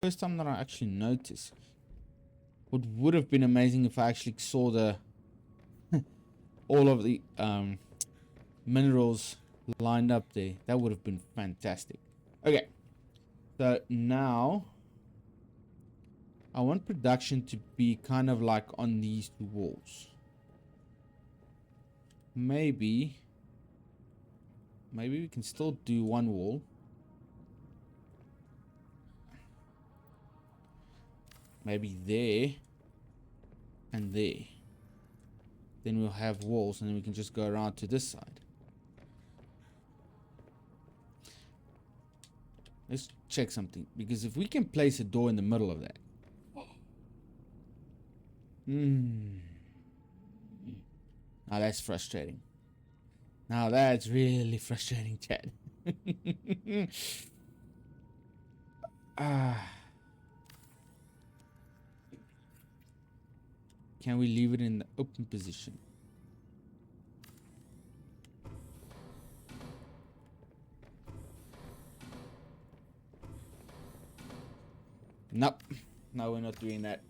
First time that I actually noticed. What would have been amazing if I actually saw the all of the minerals lined up there. That would have been fantastic. Okay, so now I want production to be kind of like on these two walls. Maybe we can still do one wall. Maybe there and there. Then we'll have walls, and then we can just go around to this side. Let's check something, because if we can place a door in the middle of that. Now that's frustrating. Now that's really frustrating, Chad. Can we leave it in the open position? Nope. No, we're not doing that.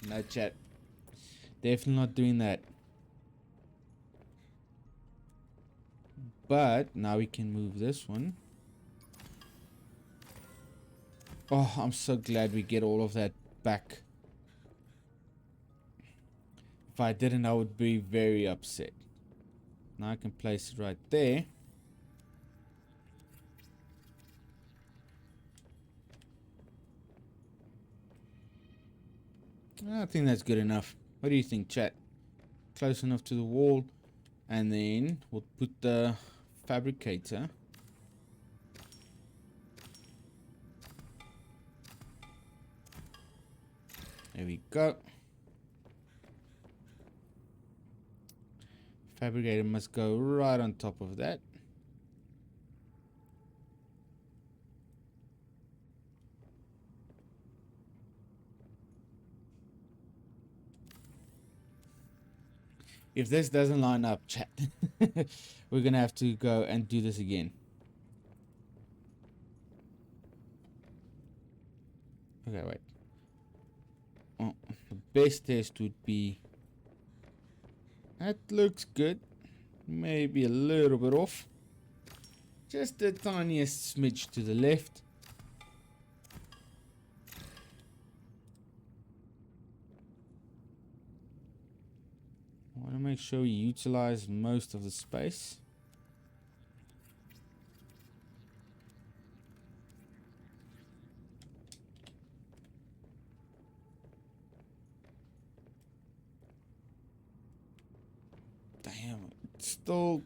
No, chat. Definitely not doing that. But now we can move this one. Oh, I'm so glad we get all of that back. If I didn't, I would be very upset. Now I can place it right there. I think that's good enough. What do you think, chat? Close enough to the wall. And then we'll put the fabricator. There we go. Fabricator must go right on top of that. If this doesn't line up, chat, we're gonna have to go and do this again. Okay, wait. Oh, the best test would be... That looks good. Maybe a little bit off. Just the tiniest smidge to the left. I want to make sure we utilize most of the space. Damn, it's still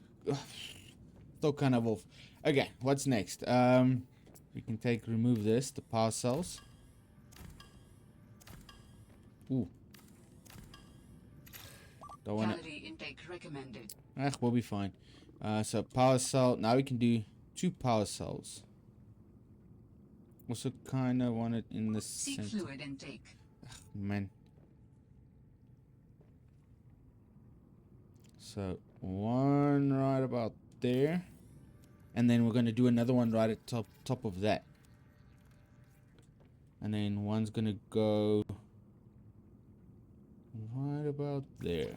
kind of off. Okay, what's next? We can remove this, the power cells. Ooh. Don't wanna. Calorie intake recommended. We'll be fine. So power cell. Now we can do 2 power cells. Also kind of want it in the center. Fluid intake. Man. So one right about there, and then we're gonna do another one right at top of that, and then one's gonna go right about there.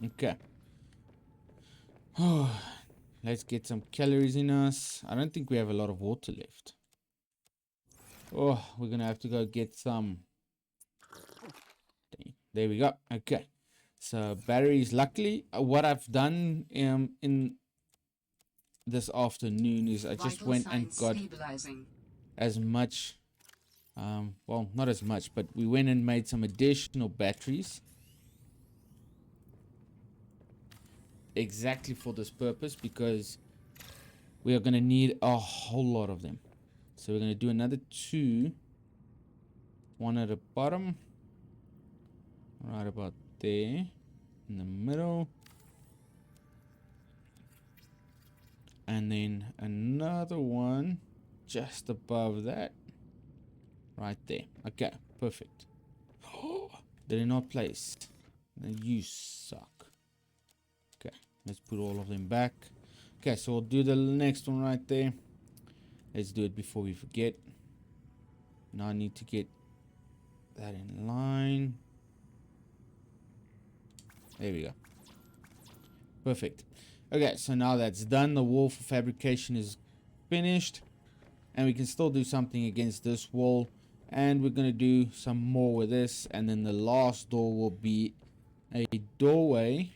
Okay. Oh, let's get some calories in us. I don't think we have a lot of water left. Oh, we're gonna have to go get some. There we go. Okay. So batteries, luckily, what I've done in this afternoon is I just went and got as much, well, not as much, but we went and made some additional batteries. Exactly for this purpose, because we are going to need a whole lot of them. So we're going to do another 2. One at the bottom. Right about there. In the middle. And then another one just above that. Right there. Okay, perfect. Did it not place? You suck. Okay, let's put all of them back. Okay, so we'll do the next one right there. Let's do it before we forget. Now I need to get that in line. There we go. Perfect. Okay, so now that's done. The wall for fabrication is finished. And we can still do something against this wall. And we're going to do some more with this. And then the last door will be a doorway.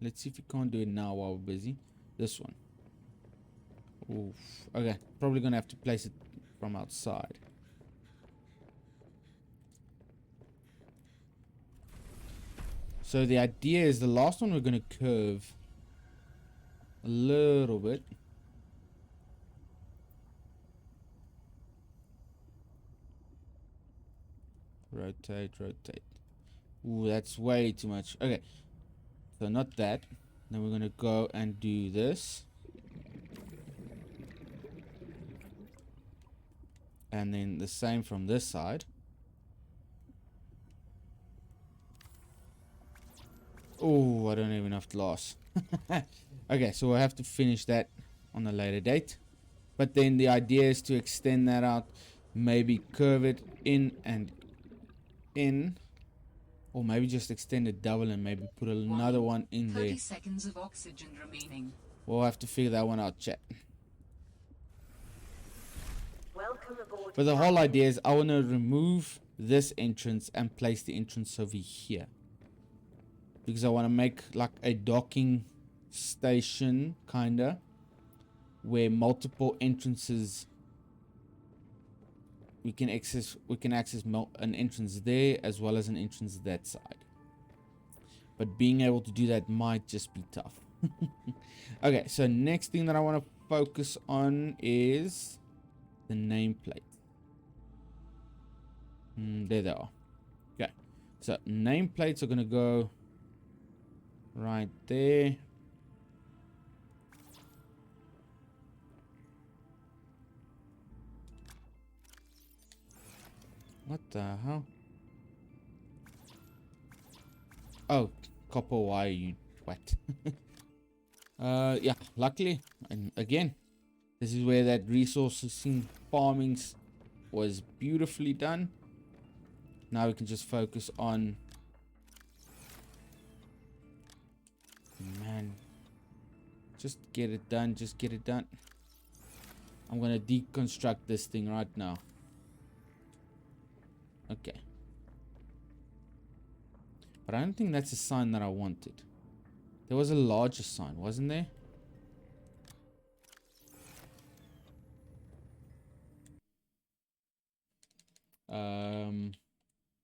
Let's see if we can't do it now while we're busy. This one. Oof. Okay, probably going to have to place it from outside. So the idea is the last one we're going to curve a little bit. Rotate, rotate. Ooh, that's way too much. Okay, so not that. Then we're going to go and do this. And then the same from this side. Oh, I don't even have glass. Okay, so we'll have to finish that on a later date. But then the idea is to extend that out. Maybe curve it in and in. Or maybe just extend it double and maybe put another one in 30 there. seconds of oxygen remaining. We'll have to figure that one out, chat. Welcome aboard. But the whole idea is I want to remove this entrance and place the entrance over here. Because I want to make like a docking station, kinda, where multiple entrances we can access an entrance there as well as an entrance that side. But being able to do that might just be tough. Okay, so next thing that I want to focus on is the nameplate. There they are. Okay, so nameplates are going to go right there. What the hell? Oh, copper wire, you what? Yeah, luckily, and again, this is where that resourcing farming was beautifully done. Now we can just focus on, man, just get it done, just get it done. I'm gonna deconstruct this thing right now. Okay. But I don't think that's a sign that I wanted. There was a larger sign, wasn't there?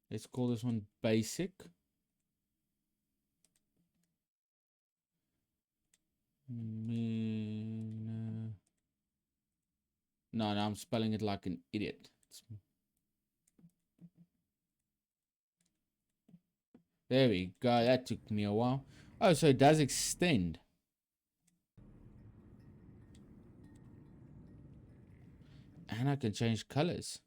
Let's call this one basic. No, I'm spelling it like an idiot. There we go. That took me a while. Oh, so it does extend. And I can change colors.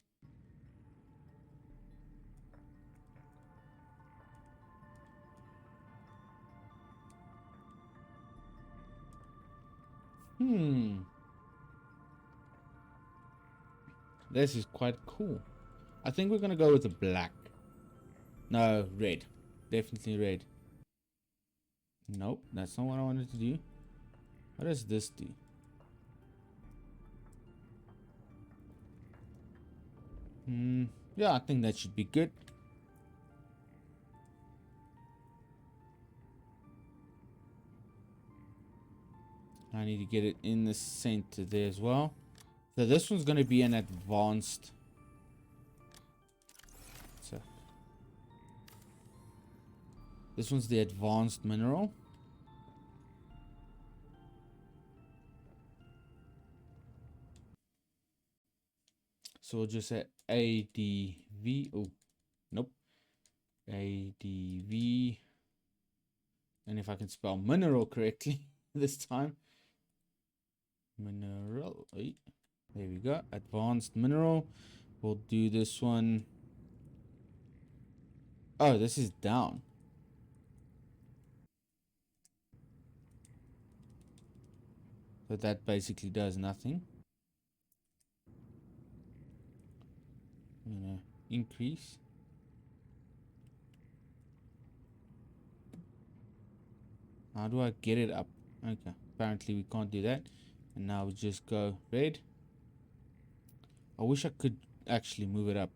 This is quite cool. I think we're gonna go with the black. No, red. Definitely red. Nope, that's not what I wanted to do. What does this do? Yeah, I think that should be good. I need to get it in the center there as well. So this one's going to be an advanced. So this one's the advanced mineral. So we'll just say ADV. Oh, nope. ADV. And if I can spell mineral correctly this time. Mineral. There we go. Advanced mineral. We'll do this one. Oh, this is down. So that basically does nothing. I'm gonna increase. How do I get it up? Okay, apparently we can't do that. And now we just go red. I wish I could actually move it up.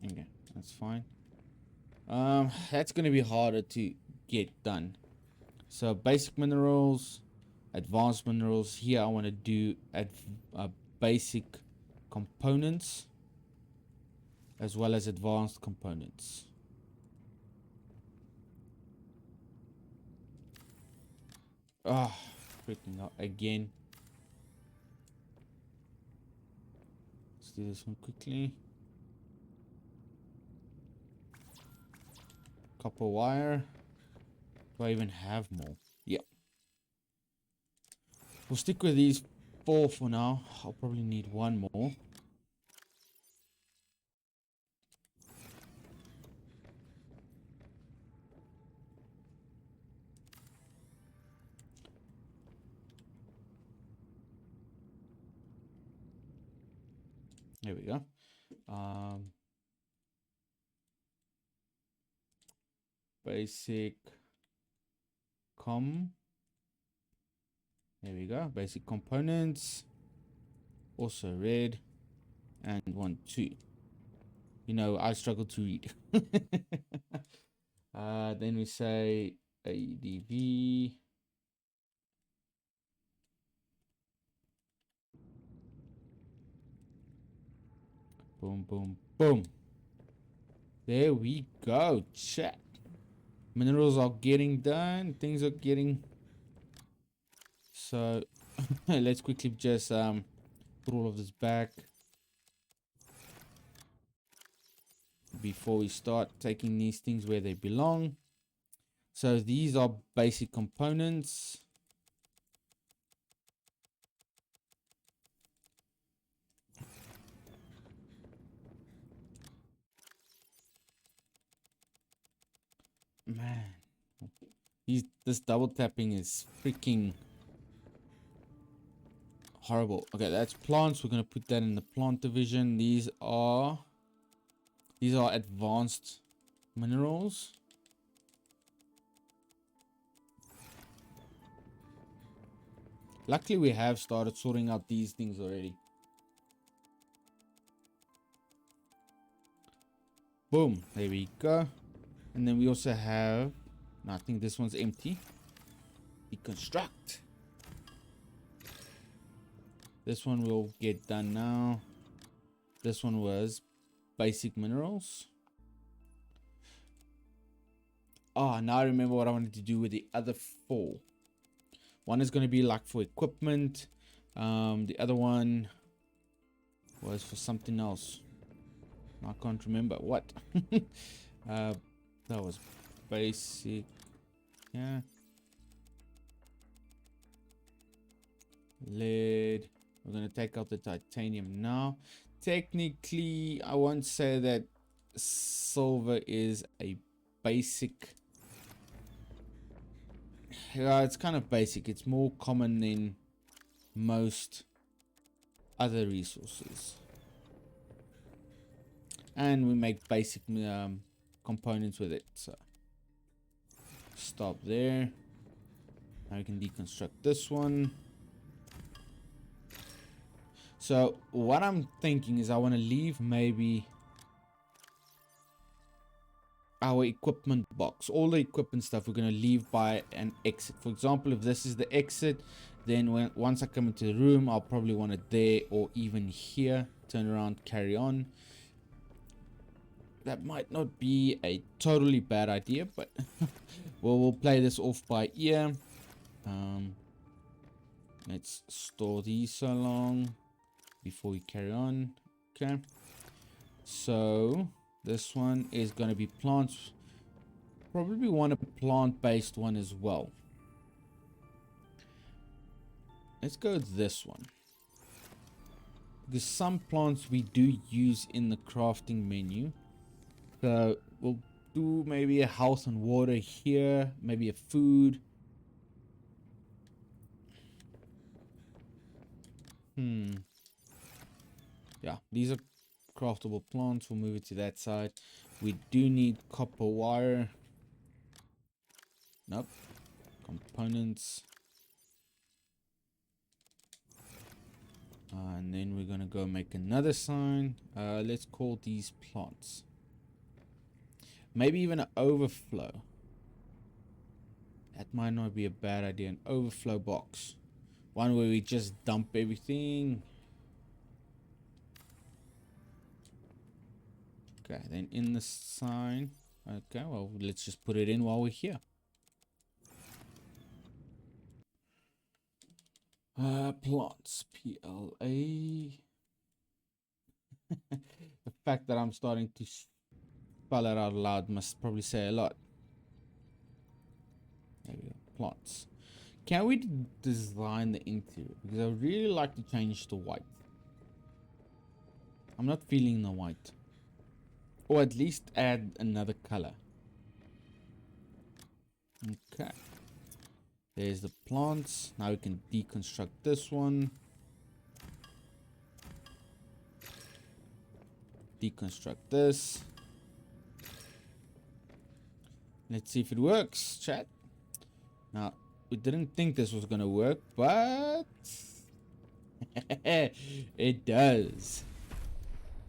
Okay, that's fine. That's gonna be harder to get done. So basic minerals, advanced minerals. Here I want to do basic components as well as advanced components. Ah, freaking out again. Let's do this one quickly. Copper wire. Do I even have more? Yep. We'll stick with these 4 for now. I'll probably need 1 more. There we go. Basic com. There we go. Basic components. Also red. And 1, 2. You know, I struggle to read. Then we say ADV. Boom, boom, boom. There we go. Chat. Minerals are getting done. Things are getting... So, let's quickly just put all of this back before we start taking these things where they belong. So these are basic components. Man, this double tapping is freaking horrible. Okay, that's plants. We're gonna put that in the plant division. These are advanced minerals. Luckily, we have started sorting out these things already. Boom, there we go. And then we also have, no, I think this one's empty. Deconstruct. This one will get done now. This one was basic minerals. Oh, now I remember what I wanted to do with the other 4. One is going to be like for equipment. The other one was for something else. I can't remember what. That was basic. Yeah. Lead. We're going to take out the titanium now. Technically, I won't say that silver is a basic. Yeah, it's kind of basic. It's more common than most other resources. And we make basic components with it. So stop there. Now we can deconstruct this one. So what I'm thinking is I want to leave maybe our equipment box. All the equipment stuff we're going to leave by an exit. For example, if this is the exit, then once I come into the room, I'll probably want it there or even here. Turn around, carry on. That might not be a totally bad idea, but we'll play this off by ear. Let's store these so long before we carry on. Okay, so this one is going to be plants. Probably want a plant-based one as well. Let's go with this one, because some plants we do use in the crafting menu. So we'll do maybe a health and water here, maybe a food. Yeah, these are craftable plants. We'll move it to that side. We do need copper wire. Nope. Components. And then we're gonna go make another sign. Let's call these plants. Maybe even an overflow. That might not be a bad idea. An overflow box. One where we just dump everything. Okay, then in the sign. Okay, well, let's just put it in while we're here. Plants. PLA. The fact that I'm starting to spell it out loud must probably say a lot. There we go. Plants. Can we design the interior? Because I would really like to change the white. I'm not feeling the white. Or at least add another color. Okay. There's the plants. Now we can deconstruct this one. Deconstruct this. Let's see if it works, chat. Now, we didn't think this was gonna work, but it does.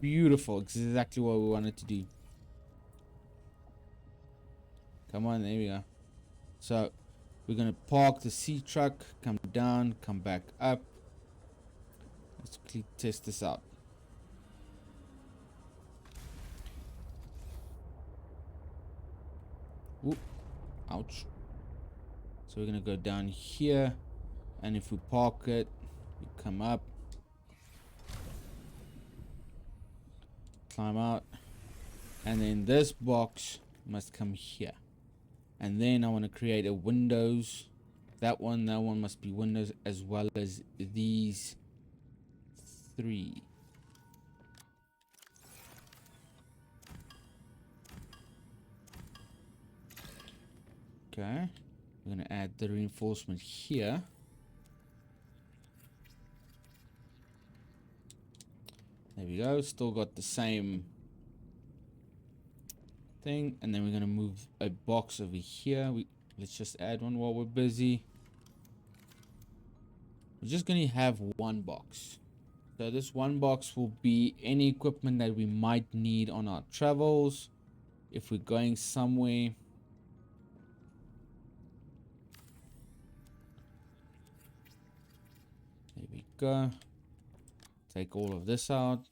Beautiful. Exactly what we wanted to do. Come on, there we go. So, we're gonna park the sea truck, come down, come back up. Let's quickly test this out. Oop. Ouch. So we're gonna go down here, and if we park it, we come up, climb out, and then this box must come here. And then I want to create a windows. That one must be windows, as well as these three. Okay, we're gonna add the reinforcement here. There we go. Still got the same thing, and then we're gonna move a box over here. Let's just add one while we're busy. We're just gonna have one box. So this one box will be any equipment that we might need on our travels. If we're going somewhere. There we go. Take all of this out.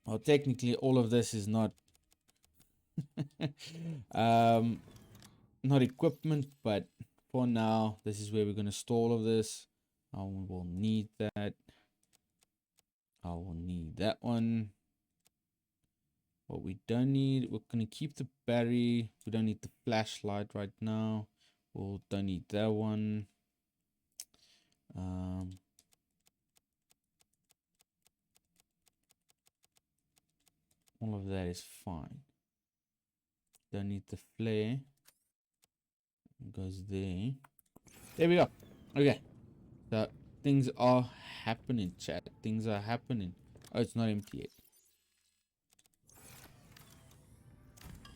Well, technically all of this is not not equipment, but for now this is where we're going to store all of this. I will need that. I will need that one. What we don't need, we're going to keep the battery. We don't need the flashlight right now. We don't need that one. All of that is fine. Don't need the flare. It goes there. There we go. Okay. So things are happening, chat. Things are happening. Oh, it's not empty yet.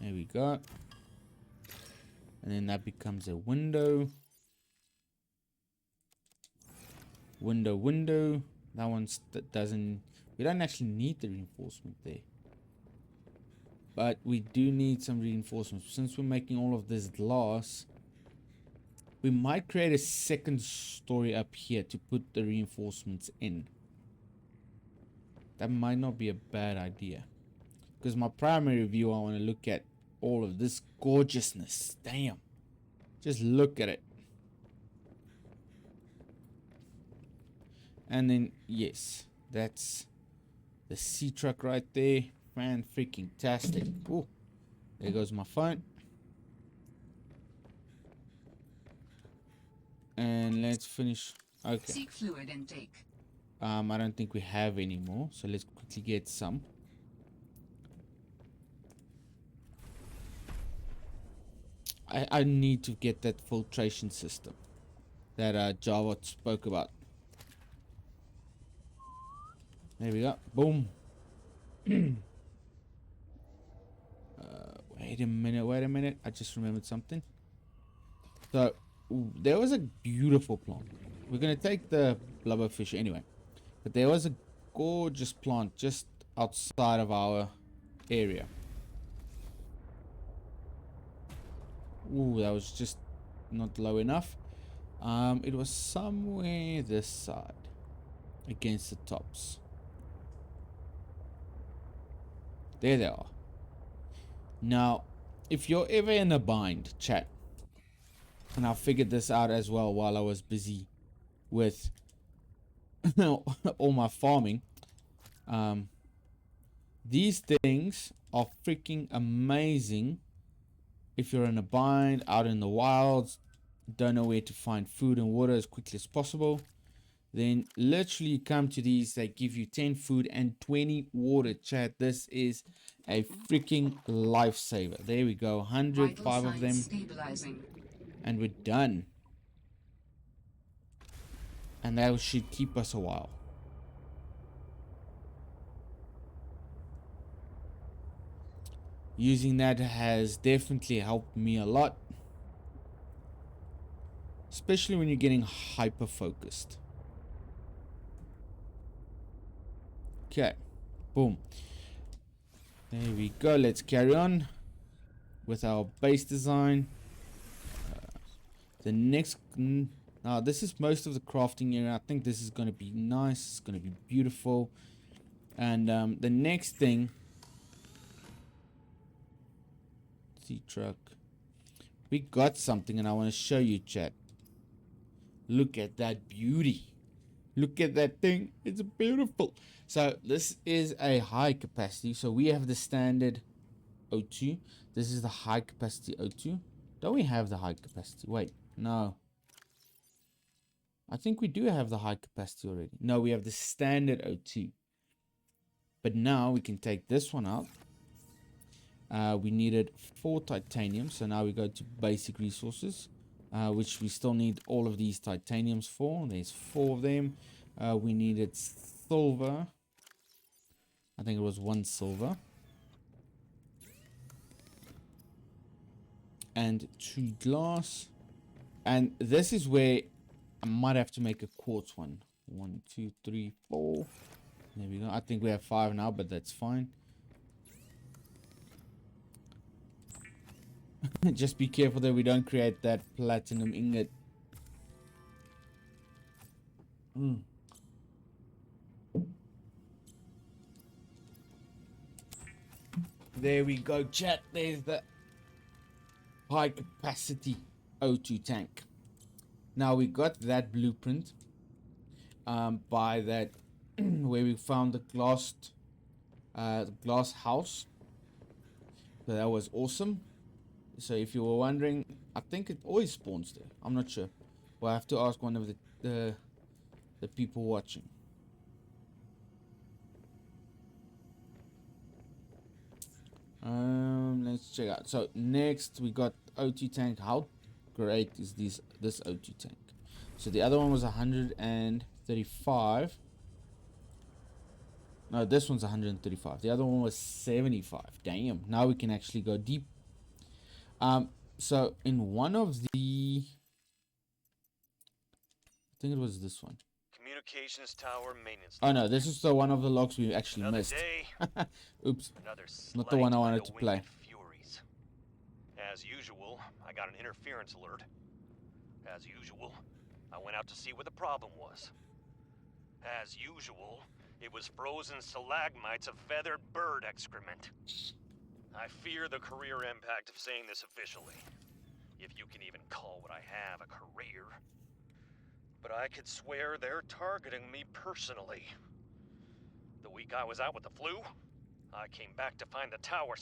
There we go. And then that becomes a window. Window. That one doesn't. We don't actually need the reinforcement there. But we do need some reinforcements. Since we're making all of this glass, we might create a second story up here to put the reinforcements in. That might not be a bad idea. Because my primary view, I want to look at all of this gorgeousness. Damn. Just look at it. And then, yes, that's the sea truck right there. Man, freaking tastic. Oh, there goes my phone. And let's finish. Okay. Seek fluid intake. I don't think we have any more, so let's quickly get some. I need to get that filtration system that Java spoke about. There we go. Boom. wait a minute. I just remembered something. So, there was a beautiful plant. We're going to take the blubberfish anyway. But there was a gorgeous plant just outside of our area. Ooh, that was just not low enough. It was somewhere this side. Against the tops. There they are. Now, if you're ever in a bind, chat, and I figured this out as well while I was busy with all my farming. These things are freaking amazing if you're in a bind, out in the wilds, don't know where to find food and water as quickly as possible. Then literally come to these, they give you 10 food and 20 water, chat. This is a freaking lifesaver. There we go, 105 of them. Stabilizing. And we're done. And that should keep us a while. Using that has definitely helped me a lot. Especially when you're getting hyper focused. Okay, boom. There we go. Let's carry on with our base design. The next, now this is most of the crafting area. I think this is going to be nice. It's going to be beautiful. And the next thing, sea truck. We got something, and I want to show you, chat. Look at that beauty. Look at that thing. It's beautiful. So this is a high capacity. So we have the standard O2. This is the high capacity O2. Don't we have the high capacity? Wait, no. I think we do have the high capacity already. No, we have the standard O2. But now we can take this one out. We needed 4 titanium. So now we go to basic resources. Which we still need all of these titaniums for. There's 4 of them. We needed silver. I think it was 1 silver. And 2 glass. And this is where I might have to make a quartz one. 1, 2, 3, 4. There we go. I think we have 5 now, but that's fine. Just be careful that we don't create that platinum ingot. There we go, chat. There's the high capacity O2 tank. Now we got that blueprint by that where we found the glass house. So that was awesome. So if you were wondering, I think it always spawns there. I'm not sure. Well, I have to ask one of the people watching. Let's check out. So next we got O2 tank. How great is this O2 tank? So the other one was 135. No, this one's 135. The other one was 75. Damn. Now we can actually go deep. So in one of the, I think it was this one. Communications tower maintenance. Oh no, this is the one of the logs we actually Another missed. day, Oops, another not the one I slight wanted by to the play. winged Furies. As usual, I got an interference alert. As usual, I went out to see what the problem was. As usual, it was frozen stalagmites of feathered bird excrement. I fear the career impact of saying this officially, if you can even call what I have a career. But I could swear they're targeting me personally. The week I was out with the flu, I came back to find the tower